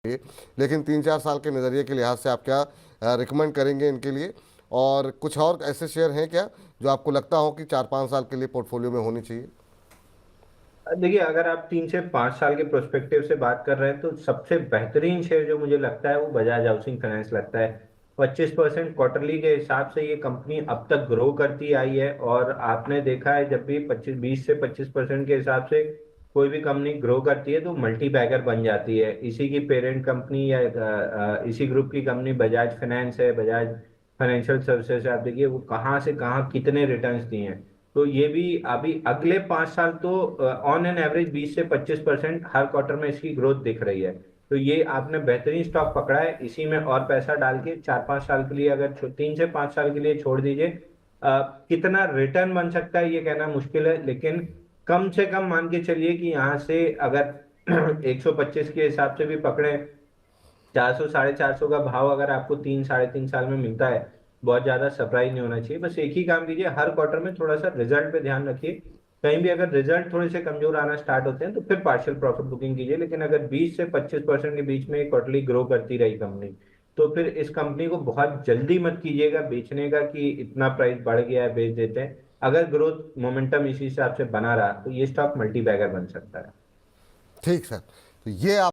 लेकिन 3-4 साल के नज़रिए के लिहाज से आप क्या रिकमेंड करेंगे इनके लिए? और कुछ और ऐसे शेयर हैं क्या जो आपको लगता हो कि 4-5 साल के लिए पोर्टफोलियो में होनी चाहिए? देखिए, अगर आप 3 से 5 साल के प्रोस्पेक्टिव से बात कर रहे हैं तो सबसे बेहतरीन शेयर जो मुझे लगता है वो बजाज हाउसिंग फाइनेंस लगता है। 25% क्वार्टरली के हिसाब से ये कंपनी अब तक ग्रो करती आई है, और आपने देखा है जब भी 20 से 25% के हिसाब से कोई भी कंपनी ग्रो करती है तो मल्टी बैगर बन जाती है। इसी की पेरेंट कंपनी या इसी ग्रुप की कंपनी बजाज फाइनेंस है, बजाज फाइनेंशियल सर्विसेज है। आप देखिए वो कहाँ से कहाँ कितने रिटर्न्स दिए हैं। तो ये भी अभी अगले 5 साल तो ऑन एन एवरेज 20 से 25% हर क्वार्टर में इसकी ग्रोथ दिख रही है। तो ये आपने बेहतरीन स्टॉक पकड़ा है, इसी में और पैसा डाल के 4-5 साल के लिए, अगर 3 से 5 साल के लिए छोड़ दीजिए। कितना रिटर्न बन सकता है ये कहना मुश्किल है, लेकिन कम से कम मान के चलिए कि यहाँ से अगर 125 के हिसाब से भी पकड़े, 400 साढ़े 400 का भाव अगर आपको 3 साढ़े 3 साल में मिलता है, बहुत ज्यादा सरप्राइज नहीं होना चाहिए। बस एक ही काम कीजिए, हर क्वार्टर में थोड़ा सा रिजल्ट पे ध्यान रखिए। कहीं भी अगर रिजल्ट थोड़े से कमजोर आना स्टार्ट होते हैं तो फिर पार्शियल प्रॉफिट बुकिंग कीजिए। लेकिन अगर 20 से 25% के बीच में क्वार्टरली ग्रो करती रही कंपनी, तो फिर इस कंपनी को बहुत जल्दी मत कीजिएगा बेचने का कि इतना प्राइस बढ़ गया है बेच देते हैं। अगर ग्रोथ मोमेंटम इसी हिसाब से बना रहा तो ये स्टॉक मल्टी बैगर बन सकता है। ठीक सर। तो ये आप